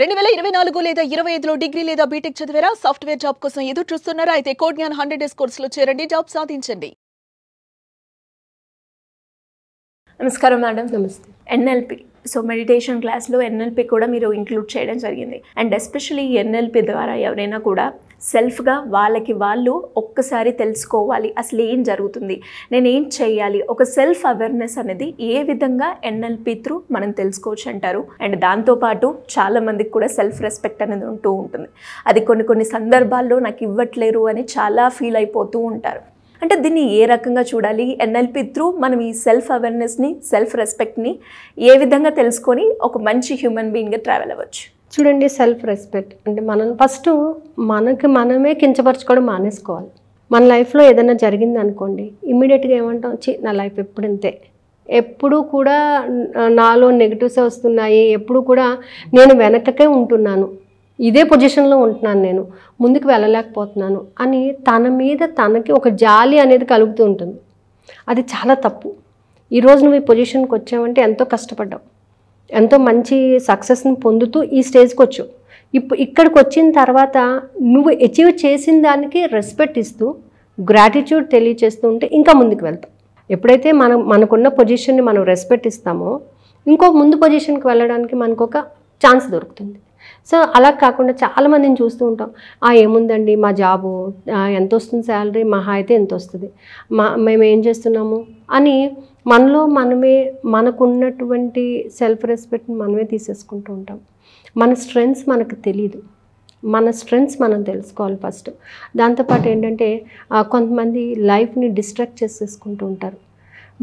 2024 లేదా 25లో డిగ్రీ లేదా బీటెక్ చదివారా? సాఫ్ట్వేర్ జాబ్ కోసం ఎదురు చూస్తున్నారా? అయితే కోడ్ జ్ఞాన్ 100 డేస్ కోర్సులో చేరండి, జాబ్ సాధించండి. నమస్కారం మేడం. నమస్తే. ఎన్ఎల్పి, సో మెడిటేషన్ క్లాస్లో ఎన్ఎల్పి కూడా మీరు ఇంక్లూడ్ చేయడం జరిగింది. అండ్ ఎస్పెషల్లీ ఎన్ఎల్పి ద్వారా ఎవరైనా కూడా సెల్ఫ్గా వాళ్ళకి వాళ్ళు ఒక్కసారి తెలుసుకోవాలి, అసలు ఏం జరుగుతుంది, నేను ఏం చేయాలి, ఒక సెల్ఫ్ అవేర్నెస్ అనేది ఏ విధంగా ఎన్ఎల్పి త్రూ మనం తెలుసుకోవచ్చు అంటారు. అండ్ దాంతోపాటు చాలామందికి కూడా సెల్ఫ్ రెస్పెక్ట్ అనేది ఉంటూ ఉంటుంది. అది కొన్ని సందర్భాల్లో నాకు ఇవ్వట్లేరు అని చాలా ఫీల్ అయిపోతూ ఉంటారు. అంటే దీన్ని ఏ రకంగా చూడాలి? ఎన్ఎల్పి త్రూ మనం ఈ సెల్ఫ్ అవేర్నెస్ని, సెల్ఫ్ రెస్పెక్ట్ని ఏ విధంగా తెలుసుకొని ఒక మంచి హ్యూమన్ బీయింగ్గా ట్రావెల్ అవ్వచ్చు? చూడండి, సెల్ఫ్ రెస్పెక్ట్ అంటే మనం ఫస్ట్ మనమే కించపరచుకోవడం మానేసుకోవాలి. మన లైఫ్లో ఏదైనా జరిగింది అనుకోండి, ఇమ్మీడియట్గా ఏమంటాం, నా లైఫ్ ఎప్పుడు ఇంతే, ఎప్పుడు కూడా నాలో నెగిటివ్స్ వస్తున్నాయి, ఎప్పుడు కూడా నేను వెనకకే ఉంటున్నాను, ఇదే పొజిషన్లో ఉంటున్నాను, నేను ముందుకు వెళ్ళలేకపోతున్నాను అని తన మీద తనకి ఒక జాలి అనేది కలుగుతూ ఉంటుంది. అది చాలా తప్పు. ఈరోజు నువ్వు ఈ పొజిషన్కి వచ్చావంటే ఎంతో కష్టపడ్డావు, ఎంతో మంచి సక్సెస్ని పొందుతూ ఈ స్టేజ్కి వచ్చావు. ఇక్కడికి వచ్చిన తర్వాత నువ్వు అచీవ్ చేసిన దానికి రెస్పెక్ట్ ఇస్తూ గ్రాటిట్యూడ్ తెలియచేస్తూ ఉంటే ఇంకా ముందుకు వెళ్తాం. ఎప్పుడైతే మనకున్న పొజిషన్ని మనం రెస్పెక్ట్ ఇస్తామో ఇంకో ముందు పొజిషన్కి వెళ్ళడానికి మనకు ఒక ఛాన్స్ దొరుకుతుంది. సో అలా కాకుండా చాలామందిని చూస్తూ ఉంటాం, ఏముందండి మా జాబు, ఎంత వస్తుంది శాలరీ, మహా అయితే ఎంత వస్తుంది, మేము ఏం చేస్తున్నాము అని మనకున్నటువంటి సెల్ఫ్ రెస్పెక్ట్ని మనమే తీసేసుకుంటూ ఉంటాం. మన స్ట్రెంగ్స్ మనకు తెలీదు, మన స్ట్రెంగ్స్ మనం తెలుసుకోవాలి ఫస్ట్. దాంతోపాటు ఏంటంటే కొంతమంది లైఫ్ని డిస్ట్రాక్ట్ చేసేసుకుంటూ ఉంటారు,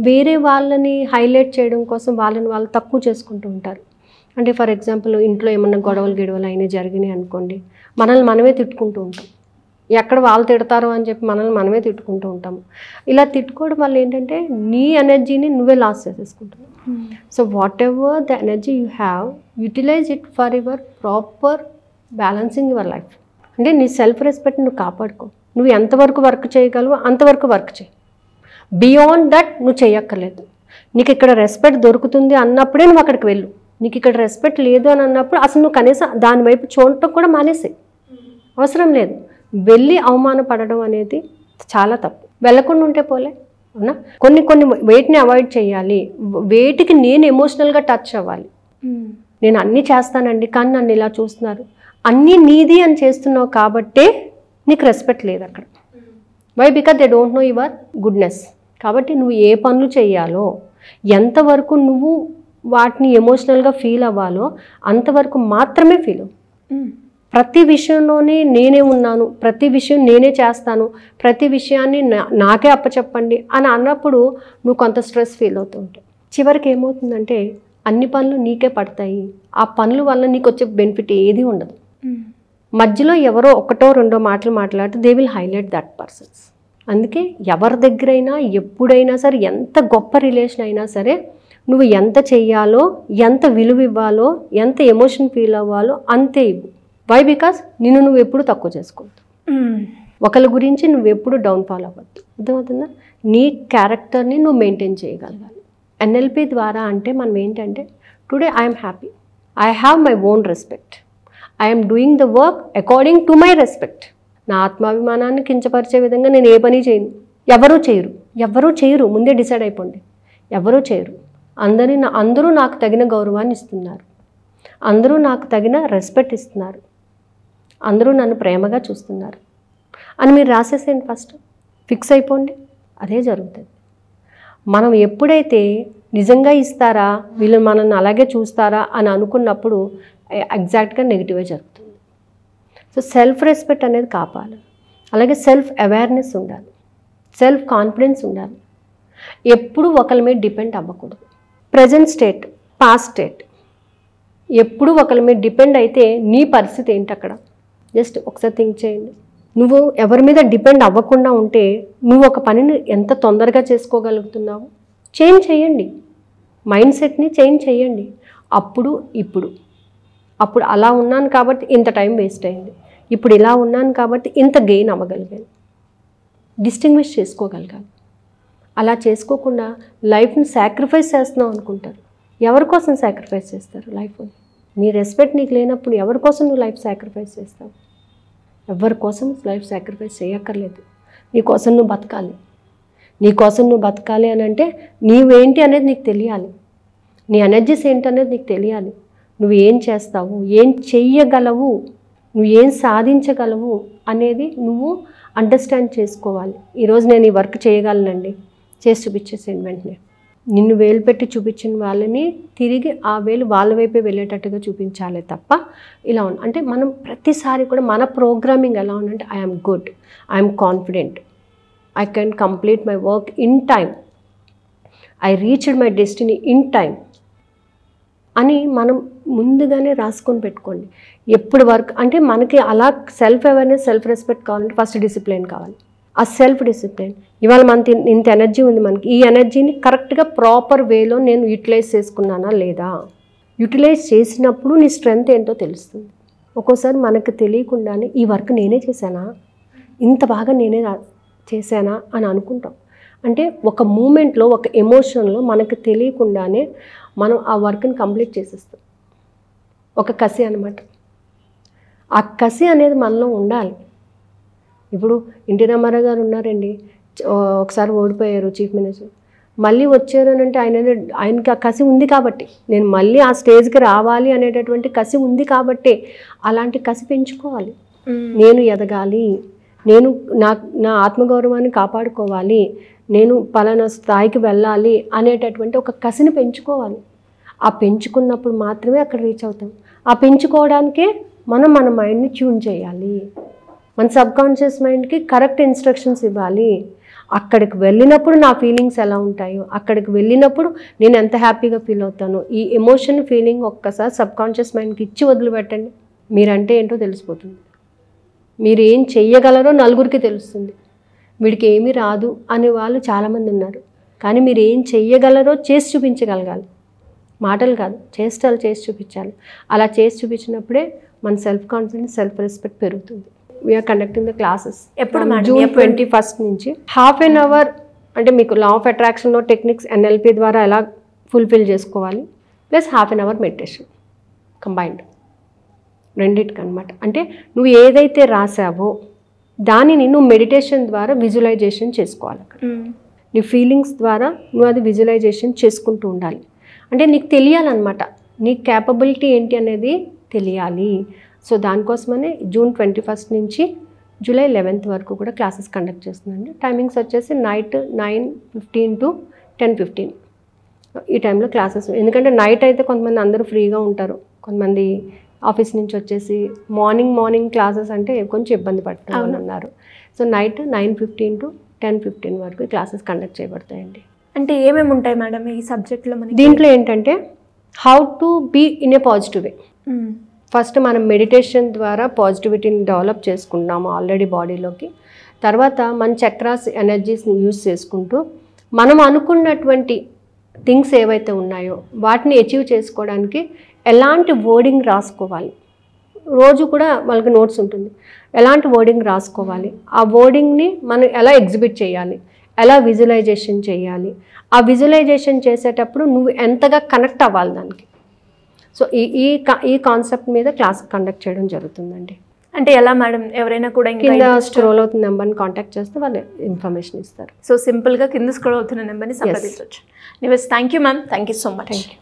వేరే వాళ్ళని హైలైట్ చేయడం కోసం వాళ్ళు తక్కువ చేసుకుంటూ ఉంటారు. అంటే ఫర్ ఎగ్జాంపుల్ ఇంట్లో ఏమన్నా గొడవలు అయినా జరిగినాయి అనుకోండి, మనల్ని మనమే తిట్టుకుంటూ ఉంటాం. ఎక్కడ వాళ్ళు తిడతారో అని చెప్పి మనమే తిట్టుకుంటూ ఉంటాము. ఇలా తిట్టుకోవడం వల్ల ఏంటంటే నీ ఎనర్జీని నువ్వే లాస్ చేసేసుకుంటావు. So whatever the energy you have, utilise it for your proper balancing your life. అంటే నీ సెల్ఫ్ రెస్పెక్ట్ నువ్వు కాపాడుకో. నువ్వు ఎంతవరకు వర్క్ చేయగలవో అంతవరకు వర్క్ చేయి. బియాండ్ దట్ నువ్వు చేయక్కర్లేదు. నీకు ఇక్కడ రెస్పెక్ట్ దొరుకుతుంది అన్నప్పుడే నువ్వు అక్కడికి వెళ్ళు. నీకు ఇక్కడ రెస్పెక్ట్ లేదు అని అన్నప్పుడు అసలు నువ్వు కనీసం దాని వైపు చూడటం కూడా మానేసే, అవసరం లేదు. వెళ్ళి అవమానపడడం అనేది చాలా తప్పు. వెళ్ళకుండా ఉంటే పోలే, అవునా? కొన్ని వేటిని అవాయిడ్ చేయాలి. వేటికి నేను ఎమోషనల్గా టచ్ అవ్వాలి. నేను అన్నీ చేస్తానండి కానీ నన్ను ఇలా చూస్తున్నారు, అన్నీ నీది అని చేస్తున్నావు కాబట్టే నీకు రెస్పెక్ట్ లేదు అక్కడ. Why? Because they don't know your goodness. కాబట్టి నువ్వు ఏ పనులు చేయాలో, ఎంతవరకు నువ్వు వాటిని ఎమోషనల్గా ఫీల్ అవ్వాలో అంతవరకు మాత్రమే ఫీల్ అవ్వు. ప్రతి విషయంలోనే నేనే ఉన్నాను, ప్రతి విషయం నేనే చేస్తాను, ప్రతి విషయాన్ని నాకే అప్పచెప్పండి అని అన్నప్పుడు నువ్వు కొంత స్ట్రెస్ ఫీల్ అవుతూ ఉంటావు. చివరికి ఏమవుతుందంటే అన్ని పనులు నీకే పడతాయి. ఆ పనుల వల్ల నీకు వచ్చే బెనిఫిట్ ఏది ఉండదు. మధ్యలో ఎవరో ఒకటో రెండో మాటలు మాట్లాడితే they will highlight that persons. అందుకే ఎవరి దగ్గరైనా ఎప్పుడైనా సరే, ఎంత గొప్ప రిలేషన్ అయినా సరే, నువ్వు ఎంత చెయ్యాలో, ఎంత విలువ ఇవ్వాలో, ఎంత ఎమోషన్ ఫీల్ అవ్వాలో అంతే ఇవ్వు. వై? బికాస్ నువ్వు ఎప్పుడు తక్కువ చేసుకోవద్దు. ఒకరి గురించి నువ్వు ఎప్పుడు డౌన్ఫాల్ అవ్వద్దు. అర్థమవుతుందా? నీ క్యారెక్టర్ని నువ్వు మెయింటైన్ చేయగలగాలి. ఎన్ఎల్పి ద్వారా అంటే మనం ఏంటంటే, today I'm happy, I have my own respect, I'm doing the work according to my respect. నా ఆత్మాభిమానాన్ని కించపరిచే విధంగా నేను ఏ పని చేయను. ఎవరూ చేయరు. ముందే డిసైడ్ అయిపోండి, ఎవరూ చేయరు. అందరూ నాకు తగిన గౌరవాన్ని ఇస్తున్నారు, అందరూ నాకు తగిన రెస్పెక్ట్ ఇస్తున్నారు, అందరూ నన్ను ప్రేమగా చూస్తున్నారు అని మీరు రాసేసేయండి. ఫస్ట్ ఫిక్స్ అయిపోండి, అదే జరుగుతుంది. మనం ఎప్పుడైతే నిజంగా ఇస్తారా, వీళ్ళు మనల్ని అలాగే చూస్తారా అని అనుకున్నప్పుడు ఎగ్జాక్ట్గా నెగిటివే జరుగుతుంది. సో సెల్ఫ్ రెస్పెక్ట్ అనేది కాపాలి. అలాగే సెల్ఫ్ అవేర్నెస్ ఉండాలి, సెల్ఫ్ కాన్ఫిడెన్స్ ఉండాలి. ఎప్పుడు ఒకరి మీద డిపెండ్ అవ్వకూడదు. ప్రజెంట్ స్టేట్, పాస్ట్ స్టేట్, ఎప్పుడు ఒకరి మీద డిపెండ్ అయితే నీ పరిస్థితి ఏంటి అక్కడ? జస్ట్ ఒకసారి థింక్ చేయండి. నువ్వు ఎవరి మీద డిపెండ్ అవ్వకుండా ఉంటే నువ్వు ఒక పనిని ఎంత తొందరగా చేసుకోగలుగుతున్నావు? చేంజ్ చేయండి, మైండ్ సెట్ని చేంజ్ చేయండి. అప్పుడు అలా ఉన్నాను కాబట్టి ఇంత టైం వేస్ట్ అయింది, ఇప్పుడు ఇలా ఉన్నాను కాబట్టి ఇంత గెయిన్ అవ్వగలిగాను. డిస్టింగ్విష్ చేసుకోగలగాలి. అలా చేసుకోకుండా లైఫ్ని సాక్రిఫైస్ చేస్తున్నావు అనుకుంటారు. ఎవరి కోసం సాక్రిఫైస్ చేస్తారు లైఫ్ని? నీ రెస్పెక్ట్ నీకు లేనప్పుడు ఎవరి కోసం నువ్వు లైఫ్ సాక్రిఫైస్ చేస్తావు? ఎవరి కోసం లైఫ్ సాక్రిఫైస్ చేయక్కర్లేదు. నీ కోసం నువ్వు బతకాలి. నీ కోసం నువ్వు బతకాలి అని అంటే నీవేంటి అనేది నీకు తెలియాలి. నీ ఎనర్జీస్ ఏంటనేది నీకు తెలియాలి. నువ్వు ఏం చేస్తావు, ఏం చెయ్యగలవు, నువ్వు ఏం సాధించగలవు అనేది నువ్వు అండర్స్టాండ్ చేసుకోవాలి. ఈరోజు నేను ఈ వర్క్ చేయగలనండి, చేసి చూపించేసేయండి వెంటనే. నిన్ను వేలు పెట్టి చూపించిన వాళ్ళని తిరిగి ఆ వేలు వాళ్ళ వైపే వెళ్ళేటట్టుగా చూపించాలి తప్ప ఇలా అంటే మనం ప్రతిసారి కూడా మన ప్రోగ్రామింగ్ ఎలా ఉందంటే I'm good, I'm confident, I can complete my work in time, I reached my destiny in time అని మనం ముందుగానే రాసుకొని పెట్టుకోండి. ఎప్పుడు వర్క్ అంటే మనకి అలా సెల్ఫ్ అవేర్నెస్, సెల్ఫ్ రెస్పెక్ట్ కావాలంటే ఫస్ట్ డిసిప్లిన్ కావాలి. ఆ సెల్ఫ్ డిసిప్లిన్, ఇవాళ మనకి ఇంత ఎనర్జీ ఉంది, మనకి ఈ ఎనర్జీని కరెక్ట్గా ప్రాపర్ వేలో నేను యూటిలైజ్ చేసుకున్నానా లేదా? యూటిలైజ్ చేసినప్పుడు నీ స్ట్రెంగ్త్ ఏంటో తెలుస్తుంది. ఒక్కోసారి మనకు తెలియకుండానే ఈ వర్క్ నేనే చేశానా, ఇంత బాగా నేనే చేశానా అని అనుకుంటాం. అంటే ఒక మూమెంట్లో, ఒక ఎమోషన్లో మనకు తెలియకుండానే మనం ఆ వర్క్ని కంప్లీట్ చేసేస్తాం. ఒక కసి అనమాట. ఆ కసి అనేది మనలో ఉండాలి. ఇప్పుడు ఎన్టీ రామారావు గారు ఉన్నారండి, ఒకసారి ఓడిపోయారు చీఫ్ మినిస్టర్, మళ్ళీ వచ్చారు అని అంటే ఆయనకి ఆ కసి ఉంది కాబట్టి, నేను మళ్ళీ ఆ స్టేజ్కి రావాలి అనేటటువంటి కసి ఉంది కాబట్టి అలాంటి కసి పెంచుకోవాలి. నేను ఎదగాలి, నేను నా ఆత్మగౌరవాన్ని కాపాడుకోవాలి, నేను పలానా స్థాయికి వెళ్ళాలి అనేటటువంటి ఒక కసిని పెంచుకోవాలి. ఆ పెంచుకున్నప్పుడు మాత్రమే అక్కడ రీచ్ అవుతాం. ఆ పెంచుకోవడానికే మనం మన మైండ్ని ట్యూన్ చేయాలి. మన సబ్కాన్షియస్ మైండ్కి కరెక్ట్ ఇన్స్ట్రక్షన్స్ ఇవ్వాలి. అక్కడికి వెళ్ళినప్పుడు నా ఫీలింగ్స్ ఎలా ఉంటాయో, అక్కడికి వెళ్ళినప్పుడు నేను ఎంత హ్యాపీగా ఫీల్ అవుతానో, ఈ ఎమోషన్ ఫీలింగ్ ఒక్కసారి సబ్కాన్షియస్ మైండ్కి ఇచ్చి వదిలిపెట్టండి. మీరంటే ఏంటో తెలిసిపోతుంది. మీరు ఏం చెయ్యగలరో నలుగురికి తెలుస్తుంది. వీడికి ఏమీ రాదు అనే వాళ్ళు చాలామంది ఉన్నారు. కానీ మీరు ఏం చెయ్యగలరో చేసి చూపించగలగాలి. మాటలు కాదు, చేష్టాలు చేసి చూపించాలి. అలా చేసి చూపించినప్పుడే మన సెల్ఫ్ కాన్ఫిడెన్స్, సెల్ఫ్ రెస్పెక్ట్ పెరుగుతుంది. We are conducting the classes June 21 నుంచి హాఫ్ ఎన్ అవర్. అంటే మీకు లా ఆఫ్ అట్రాక్షన్లో టెక్నిక్స్ ఎన్ఎల్పి ద్వారా ఎలా ఫుల్ఫిల్ చేసుకోవాలి, plus half an hour meditation combined, రెండింటికి అనమాట. అంటే నువ్వు ఏదైతే రాసావో దానిని నువ్వు మెడిటేషన్ ద్వారా విజువలైజేషన్ చేసుకోవాలి. నీ ఫీలింగ్స్ ద్వారా నువ్వు అది విజువలైజేషన్ చేసుకుంటూ ఉండాలి. అంటే నీకు తెలియాలన్నమాట, నీ క్యాపబిలిటీ ఏంటి అనేది తెలియాలి. సో దానికోసమనే జూన్ 21 నుంచి జూలై 11 వరకు కూడా క్లాసెస్ కండక్ట్ చేస్తుందండి. టైమింగ్స్ వచ్చేసి నైట్ 9:15 to 10:15 ఈ టైంలో క్లాసెస్. ఎందుకంటే నైట్ అయితే కొంతమంది అందరూ ఫ్రీగా ఉంటారు, కొంతమంది ఆఫీస్ నుంచి వచ్చేసి మార్నింగ్ క్లాసెస్ అంటే కొంచెం ఇబ్బంది పడుతున్నారు అన్నారు. సో నైట్ 9:15 to 10:15 వరకు క్లాసెస్ కండక్ట్ చేయబడతాయండి. అంటే ఏమేమి ఉంటాయి మేడం ఈ సబ్జెక్ట్లో? దీంట్లో ఏంటంటే how to be in a positive way. First మనం మెడిటేషన్ ద్వారా పాజిటివిటీని డెవలప్ చేసుకుంటాము ఆల్రెడీ బాడీలోకి. తర్వాత మన చక్రాస్ ఎనర్జీస్ని యూజ్ చేసుకుంటూ మనం అనుకున్నటువంటి థింగ్స్ ఏవైతే ఉన్నాయో వాటిని అచీవ్ చేసుకోవడానికి ఎలాంటి వర్డింగ్ రాసుకోవాలి. రోజు కూడా వాళ్ళకి నోట్స్ ఉంటుంది, ఎలాంటి వర్డింగ్ రాసుకోవాలి, ఆ వర్డింగ్ని మనం ఎలా ఎగ్జిబిట్ చేయాలి, ఎలా విజువలైజేషన్ చేయాలి, ఆ విజువలైజేషన్ చేసేటప్పుడు నువ్వు ఎంతగా కనెక్ట్ అవ్వాలి దానికి. సో ఈ కాన్సెప్ట్ మీద క్లాస్ కండక్ట్ చేయడం జరుగుతుందండి. అంటే ఎలా మేడం? ఎవరైనా కూడా కింద స్క్రోల్ అవుతున్న నెంబర్ని కాంటాక్ట్ చేస్తే వాళ్ళు ఇన్ఫర్మేషన్ ఇస్తారు. సో సింపుల్గా కింద స్క్రోల్ అవుతున్న నెంబర్ని సంప్రదించవచ్చు. Thank you ma'am, thank you so much. Thank you.